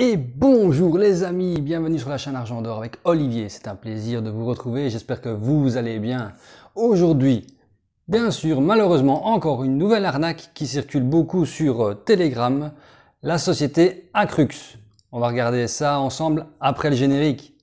Et bonjour les amis, bienvenue sur la chaîne Argent d'Or avec Olivier. C'est un plaisir de vous retrouver, j'espère que vous allez bien. Aujourd'hui, bien sûr, malheureusement, encore une nouvelle arnaque qui circule beaucoup sur Telegram, la société Acrux. On va regarder ça ensemble après le générique.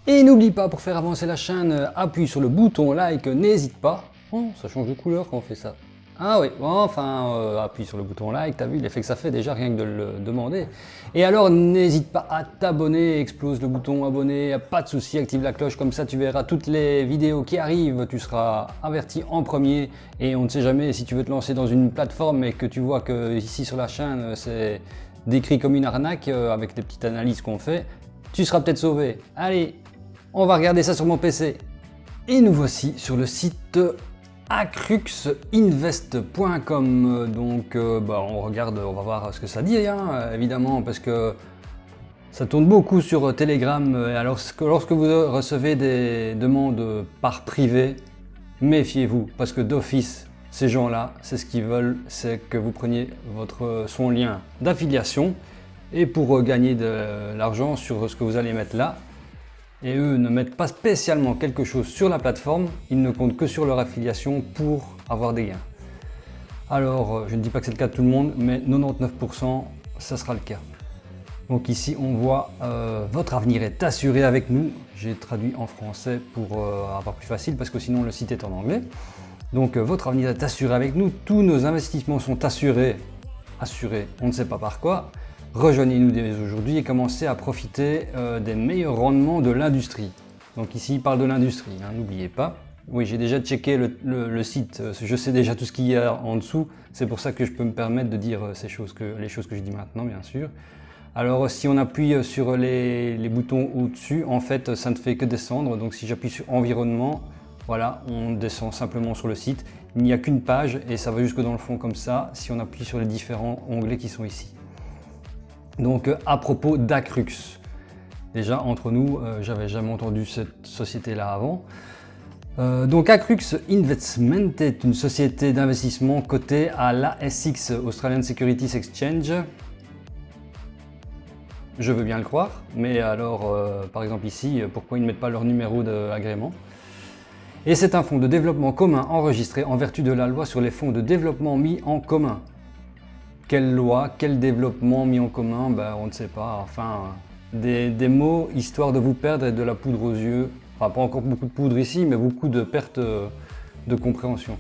Et n'oublie pas, pour faire avancer la chaîne, appuie sur le bouton like, n'hésite pas. Oh, ça change de couleur quand on fait ça. Ah oui, enfin, appuie sur le bouton like, t'as vu l'effet que ça fait déjà rien que de le demander. Et alors, n'hésite pas à t'abonner, explose le bouton abonner, pas de souci, active la cloche, comme ça tu verras toutes les vidéos qui arrivent, tu seras averti en premier. Et on ne sait jamais, si tu veux te lancer dans une plateforme et que tu vois que ici sur la chaîne, c'est décrit comme une arnaque, avec les petites analyses qu'on fait, tu seras peut-être sauvé. Allez, on va regarder ça sur mon PC. Et nous voici sur le site acruxinvest.com. Donc on regarde, on va voir ce que ça dit, hein, évidemment, parce que ça tourne beaucoup sur Telegram. Alors lorsque vous recevez des demandes par privé, méfiez-vous, parce que d'office, ces gens-là, c'est ce qu'ils veulent, c'est que vous preniez son lien d'affiliation et pour gagner de l'argent sur ce que vous allez mettre là. Et eux ne mettent pas spécialement quelque chose sur la plateforme, ils ne comptent que sur leur affiliation pour avoir des gains. Alors, je ne dis pas que c'est le cas de tout le monde, mais 99%, ça sera le cas. Donc ici, on voit votre avenir est assuré avec nous. J'ai traduit en français pour avoir plus facile, parce que sinon le site est en anglais. Donc, votre avenir est assuré avec nous. Tous nos investissements sont assurés, on ne sait pas par quoi. Rejoignez-nous dès aujourd'hui et commencez à profiter des meilleurs rendements de l'industrie. Donc ici, il parle de l'industrie, hein, n'oubliez pas. Oui, j'ai déjà checké le site, je sais déjà tout ce qu'il y a en dessous. C'est pour ça que je peux me permettre de dire les choses que je dis maintenant, bien sûr. Alors, si on appuie sur les boutons au-dessus, en fait, ça ne fait que descendre. Donc, si j'appuie sur environnement, voilà, on descend simplement sur le site. Il n'y a qu'une page et ça va jusque dans le fond comme ça, si on appuie sur les différents onglets qui sont ici. Donc à propos d'Acrux, déjà entre nous, j'avais jamais entendu cette société-là avant. Donc Acrux Investment est une société d'investissement cotée à l'ASX, Australian Securities Exchange. Je veux bien le croire, mais alors par exemple ici, pourquoi ils ne mettent pas leur numéro d'agrément? Et c'est un fonds de développement commun enregistré en vertu de la loi sur les fonds de développement mis en commun. Quelle loi, quel développement mis en commun, ben, on ne sait pas. Enfin, des mots histoire de vous perdre et de la poudre aux yeux. Enfin, pas encore beaucoup de poudre ici, mais beaucoup de pertes de compréhension.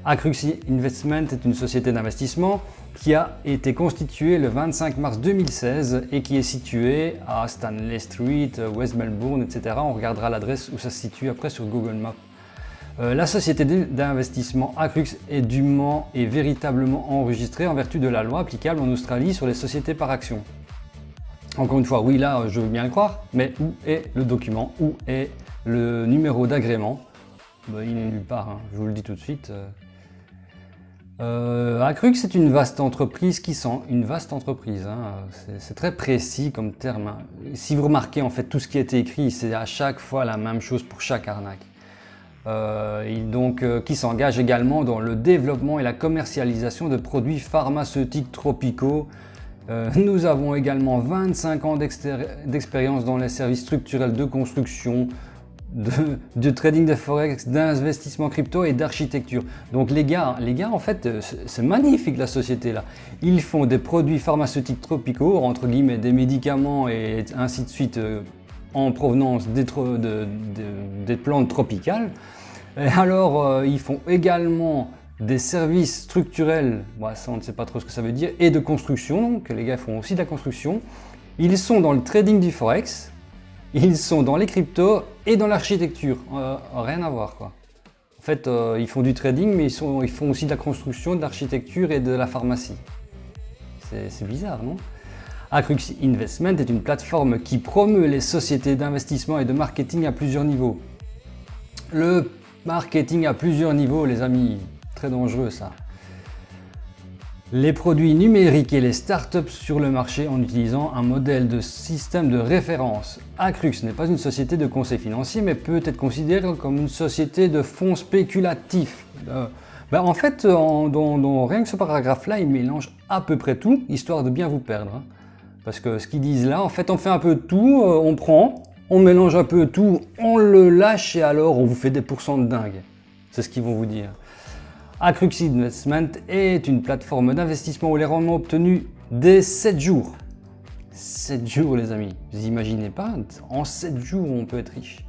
Acrux Investment est une société d'investissement qui a été constituée le 25 mars 2016 et qui est située à Stanley Street, West Melbourne, etc. On regardera l'adresse où ça se situe après sur Google Maps. La société d'investissement Acrux est dûment et véritablement enregistrée en vertu de la loi applicable en Australie sur les sociétés par action. Encore une fois, oui, là, je veux bien le croire, mais où est le document? Où est le numéro d'agrément? Ben, il n'est nulle part, hein, je vous le dis tout de suite. Acrux est une vaste entreprise qui sent une vaste entreprise. Hein, c'est très précis comme terme. Hein. Si vous remarquez, en fait, tout ce qui a été écrit, c'est à chaque fois la même chose pour chaque arnaque. Qui s'engage également dans le développement et la commercialisation de produits pharmaceutiques tropicaux. Nous avons également 25 ans d'expérience dans les services structurels de construction, de trading de forex, d'investissement crypto et d'architecture. Donc les gars, en fait, c'est magnifique la société là. Ils font des produits pharmaceutiques tropicaux, entre guillemets des médicaments et ainsi de suite, en provenance des plantes tropicales. Et alors, ils font également des services structurels, ça on ne sait pas trop ce que ça veut dire, et de construction, donc les gars font aussi de la construction. Ils sont dans le trading du forex, ils sont dans les cryptos et dans l'architecture, rien à voir quoi. En fait, ils font du trading, mais ils font aussi de la construction, de l'architecture et de la pharmacie. C'est bizarre, non? Acrux Investment est une plateforme qui promeut les sociétés d'investissement et de marketing à plusieurs niveaux. Le marketing à plusieurs niveaux, les amis, très dangereux ça. les produits numériques et les startups sur le marché en utilisant un modèle de système de référence. Acrux n'est pas une société de conseil financier, mais peut être considérée comme une société de fonds spéculatifs. En fait, dans rien que ce paragraphe-là, il mélange à peu près tout, histoire de bien vous perdre. Hein. Parce que ce qu'ils disent là, en fait, on fait un peu de tout, on prend, on mélange un peu tout, on le lâche et alors on vous fait des pourcents de dingue. C'est ce qu'ils vont vous dire. Acrux Investment est une plateforme d'investissement où les rendements obtenus dès 7 jours. 7 jours les amis, vous imaginez pas, en 7 jours on peut être riche.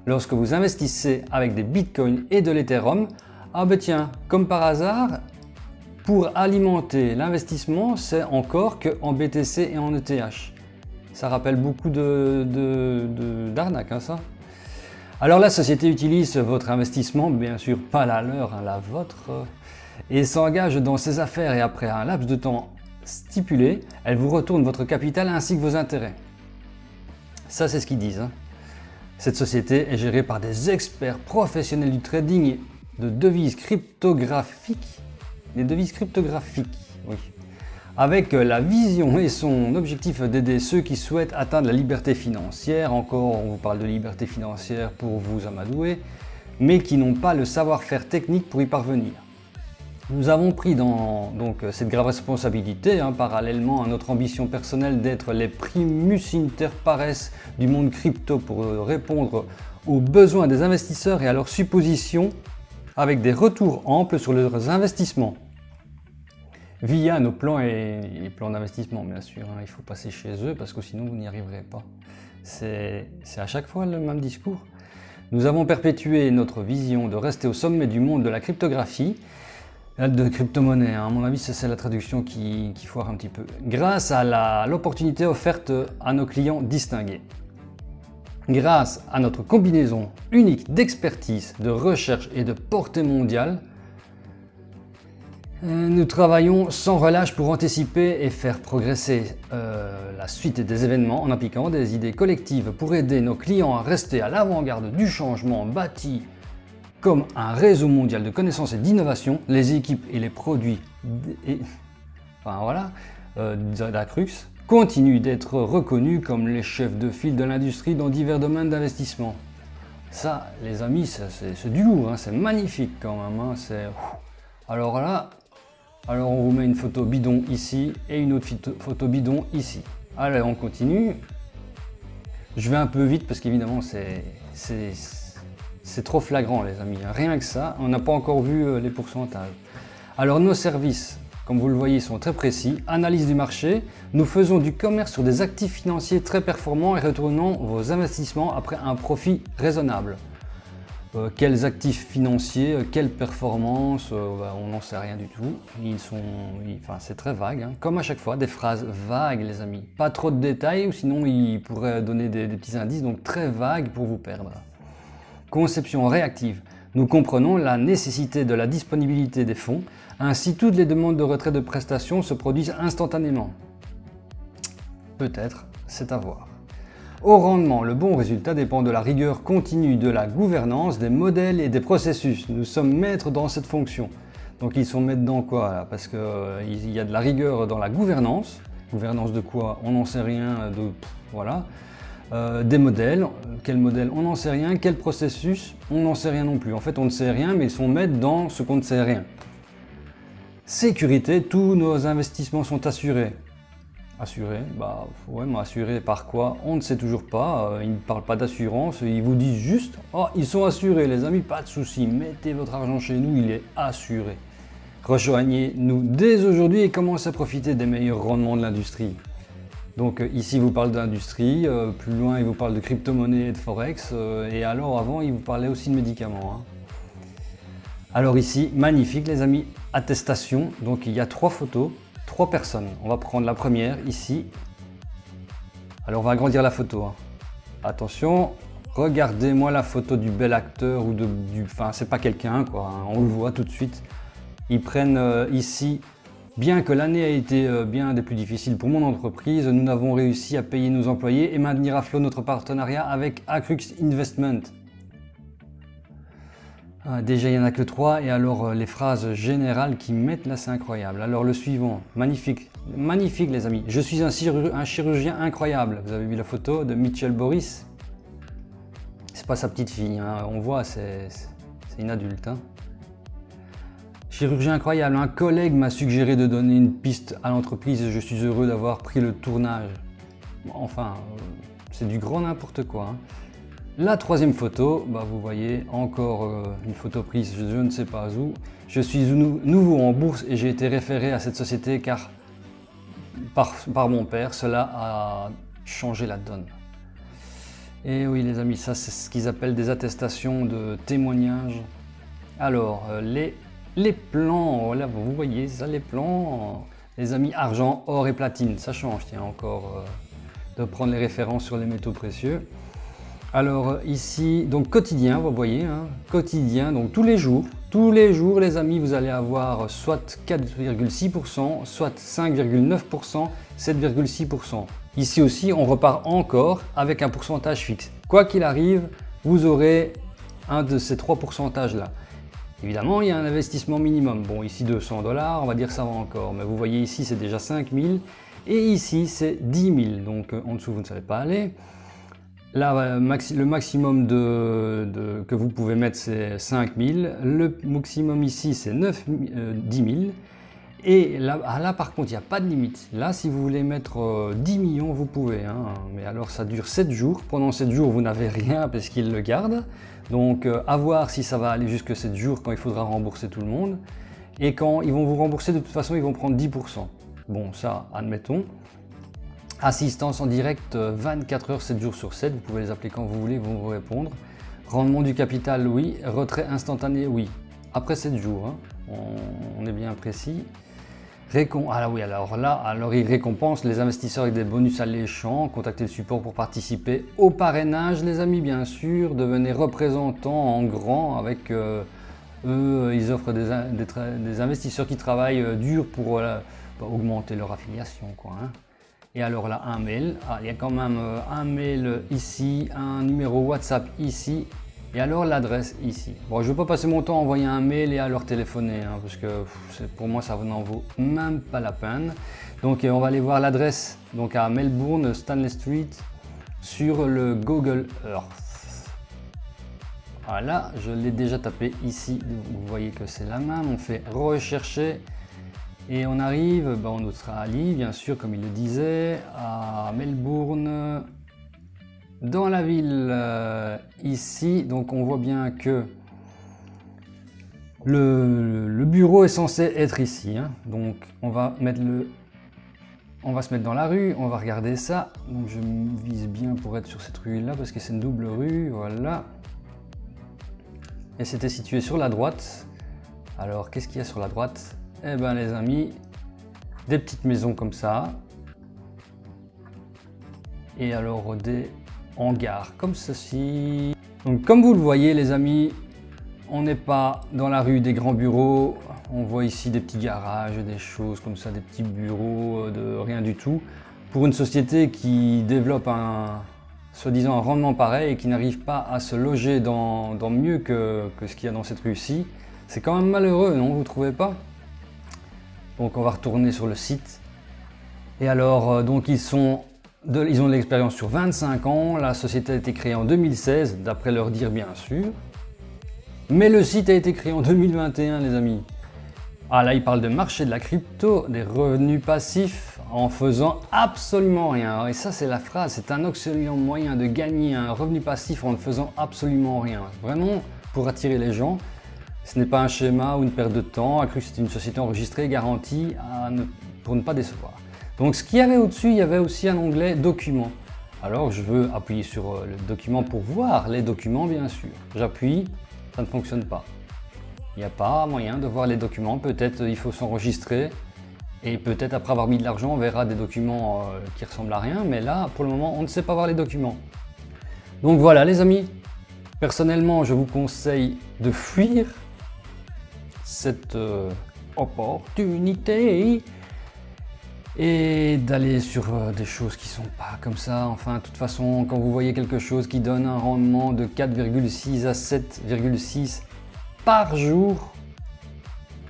Lorsque vous investissez avec des bitcoins et de l'Ethereum, ah ben tiens, comme par hasard, pour alimenter l'investissement, c'est encore qu'en BTC et en ETH. Ça rappelle beaucoup d'arnaques, hein, ça. Alors la société utilise votre investissement, bien sûr pas la leur, hein, la vôtre, et s'engage dans ses affaires et après un laps de temps stipulé, elle vous retourne votre capital ainsi que vos intérêts. Ça c'est ce qu'ils disent. Hein. Cette société est gérée par des experts professionnels du trading de devises cryptographiques. Les devises cryptographiques, oui. Avec la vision et son objectif d'aider ceux qui souhaitent atteindre la liberté financière, encore on vous parle de liberté financière pour vous amadouer, mais qui n'ont pas le savoir-faire technique pour y parvenir. Nous avons pris donc cette grave responsabilité, hein, parallèlement à notre ambition personnelle d'être les primus inter pares du monde crypto pour répondre aux besoins des investisseurs et à leurs suppositions avec des retours amples sur leurs investissements. Via nos plans et les plans d'investissement, bien sûr. Hein, il faut passer chez eux parce que sinon vous n'y arriverez pas. C'est à chaque fois le même discours. Nous avons perpétué notre vision de rester au sommet du monde de la cryptographie, de crypto-monnaie. Hein, à mon avis, c'est la traduction qui foire un petit peu. Grâce à l'opportunité offerte à nos clients distingués. Grâce à notre combinaison unique d'expertise, de recherche et de portée mondiale, nous travaillons sans relâche pour anticiper et faire progresser la suite des événements en appliquant des idées collectives pour aider nos clients à rester à l'avant-garde du changement bâti comme un réseau mondial de connaissances et d'innovation. Les équipes et les produits d'Acrux continuent d'être reconnus comme les chefs de file de l'industrie dans divers domaines d'investissement. Ça, les amis, c'est du lourd, hein, c'est magnifique quand même. Hein, alors là, on vous met une photo bidon ici et une autre photo bidon ici. Allez, on continue. Je vais un peu vite parce qu'évidemment c'est trop flagrant les amis. Rien que ça, on n'a pas encore vu les pourcentages. Alors nos services, comme vous le voyez, sont très précis. Analyse du marché, nous faisons du commerce sur des actifs financiers très performants et retournons vos investissements après un profit raisonnable. Quels actifs financiers, quelles performances, on n'en sait rien du tout. C'est très vague, hein. Comme à chaque fois, des phrases vagues les amis. Pas trop de détails ou sinon ils pourraient donner des petits indices, donc très vagues pour vous perdre. Conception réactive. Nous comprenons la nécessité de la disponibilité des fonds, ainsi toutes les demandes de retrait de prestations se produisent instantanément. Peut-être, c'est à voir. Au rendement, le bon résultat dépend de la rigueur continue de la gouvernance, des modèles et des processus. Nous sommes maîtres dans cette fonction. Donc ils sont maîtres dans quoi là? Parce qu'il y a de la rigueur dans la gouvernance. Gouvernance de quoi? On n'en sait rien. Voilà. Des modèles. Quel modèle? On n'en sait rien. Quel processus? On n'en sait rien non plus. En fait, on ne sait rien, mais ils sont maîtres dans ce qu'on ne sait rien. Sécurité. Tous nos investissements sont assurés. Assuré, ouais, mais assuré par quoi? On ne sait toujours pas, ils ne parlent pas d'assurance, ils vous disent juste « Oh, ils sont assurés les amis, pas de souci, mettez votre argent chez nous, il est assuré. » Rejoignez-nous dès aujourd'hui et commencez à profiter des meilleurs rendements de l'industrie. Donc ici, il vous parle d'industrie, plus loin, il vous parle de crypto-monnaie et de forex, et alors avant, il vous parlait aussi de médicaments. Hein. Alors ici, magnifique les amis, attestation, donc il y a 3 photos. 3 personnes. On va prendre la première ici. Alors on va agrandir la photo. Hein. Attention, regardez-moi la photo du bel acteur ou enfin c'est pas quelqu'un quoi. Hein. On le voit tout de suite. Ils prennent ici. Bien que l'année a été bien des plus difficiles pour mon entreprise, nous avons réussi à payer nos employés et maintenir à flot notre partenariat avec Acrux Investment. Déjà, il n'y en a que 3. Et alors, les phrases générales qui mettent là, c'est incroyable. Alors, le suivant, magnifique. Magnifique, les amis. Je suis un chirurgien incroyable. Vous avez vu la photo de Mitchell Boris? C'est pas sa petite fille, hein. On voit, c'est une adulte. Hein. Chirurgien incroyable. Un collègue m'a suggéré de donner une piste à l'entreprise et je suis heureux d'avoir pris le tournage. Enfin, c'est du grand n'importe quoi. Hein. La troisième photo, bah vous voyez encore une photo prise je ne sais pas où. Je suis nouveau en bourse et j'ai été référé à cette société car par mon père, cela a changé la donne. Et oui les amis, ça c'est ce qu'ils appellent des attestations de témoignages. Alors, les plans, voilà, vous voyez ça, les plans, les amis, argent, or et platine, ça change, tiens, encore de prendre les références sur les métaux précieux. Alors ici, donc quotidien, vous voyez, hein, quotidien, donc tous les jours les amis, vous allez avoir soit 4,6%, soit 5,9%, 7,6%. Ici aussi, on repart encore avec un pourcentage fixe. Quoi qu'il arrive, vous aurez un de ces 3 pourcentages là. Évidemment, il y a un investissement minimum. Bon, ici 200 $, on va dire que ça va encore. Mais vous voyez ici, c'est déjà 5 000 et ici, c'est 10 000. Donc en dessous, vous ne savez pas aller. Là, le maximum que vous pouvez mettre, c'est 5 000. Le maximum ici, c'est 10 000. Et là, par contre, il n'y a pas de limite. Là, si vous voulez mettre 10 millions, vous pouvez. Hein. Mais alors, ça dure 7 jours. Pendant 7 jours, vous n'avez rien parce qu'ils le gardent. Donc, à voir si ça va aller jusque 7 jours quand il faudra rembourser tout le monde. Et quand ils vont vous rembourser, de toute façon, ils vont prendre 10%. Bon, ça, admettons. Assistance en direct 24 heures, 7 jours sur 7. Vous pouvez les appeler quand vous voulez, ils vont vous répondre. Rendement du capital, oui. Retrait instantané, oui. Après 7 jours, hein. On est bien précis. Alors ils récompensent les investisseurs avec des bonus alléchants. Contactez le support pour participer au parrainage, les amis, bien sûr. Devenez représentant en grand avec eux. Ils offrent des investisseurs qui travaillent dur pour augmenter leur affiliation, quoi. Hein. Et alors là, un mail. Il y a quand même un mail ici, un numéro WhatsApp ici. Et alors l'adresse ici. Bon, je ne veux pas passer mon temps à envoyer un mail et à leur téléphoner, hein, parce que pour moi ça n'en vaut même pas la peine. Donc on va aller voir l'adresse donc à Melbourne, Stanley Street, sur le Google Earth. Voilà, je l'ai déjà tapé ici. Vous voyez que c'est la même. On fait rechercher et on arrive en Australie, bien sûr, comme il le disait, à Melbourne. Dans la ville ici, donc on voit bien que le bureau est censé être ici. Hein. Donc on va se mettre dans la rue, on va regarder ça. Donc je vise bien pour être sur cette rue là parce que c'est une double rue, voilà. Et c'était situé sur la droite. Alors qu'est-ce qu'il y a sur la droite? Eh ben les amis, des petites maisons comme ça. Et alors des hangar comme ceci. Donc comme vous le voyez les amis, on n'est pas dans la rue des grands bureaux. On voit ici des petits garages, des choses comme ça, des petits bureaux de rien du tout. Pour une société qui développe soi-disant un rendement pareil et qui n'arrive pas à se loger dans mieux que ce qu'il y a dans cette rue-ci, c'est quand même malheureux, non, vous trouvez pas? Donc on va retourner sur le site. Et alors donc ils ont de l'expérience sur 25 ans, la société a été créée en 2016, d'après leur dire bien sûr. Mais le site a été créé en 2021 les amis. Ah là, il parle de marché de la crypto, des revenus passifs en faisant absolument rien. Et ça c'est la phrase, c'est un excellent moyen de gagner un revenu passif en ne faisant absolument rien. Vraiment pour attirer les gens. Ce n'est pas un schéma ou une perte de temps, a cru que c'était une société enregistrée, garantie pour ne pas décevoir. Donc ce qu'il y avait au-dessus, il y avait aussi un onglet documents. Alors je veux appuyer sur le document pour voir les documents bien sûr. J'appuie, ça ne fonctionne pas. Il n'y a pas moyen de voir les documents, peut-être il faut s'enregistrer et peut-être après avoir mis de l'argent on verra des documents qui ressemblent à rien, mais là pour le moment on ne sait pas voir les documents. Donc voilà les amis, personnellement je vous conseille de fuir cette opportunité et d'aller sur des choses qui sont pas comme ça. Enfin de toute façon quand vous voyez quelque chose qui donne un rendement de 4,6 à 7,6, par jour.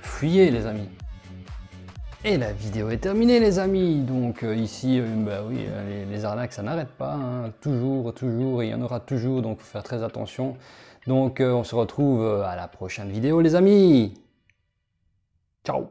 Fuyez les amis. Et la vidéo est terminée les amis. Donc ici, bah oui, les arnaques ça n'arrête pas, hein. Toujours, toujours, et il y en aura toujours, donc faut faire très attention. Donc on se retrouve à la prochaine vidéo les amis. Ciao.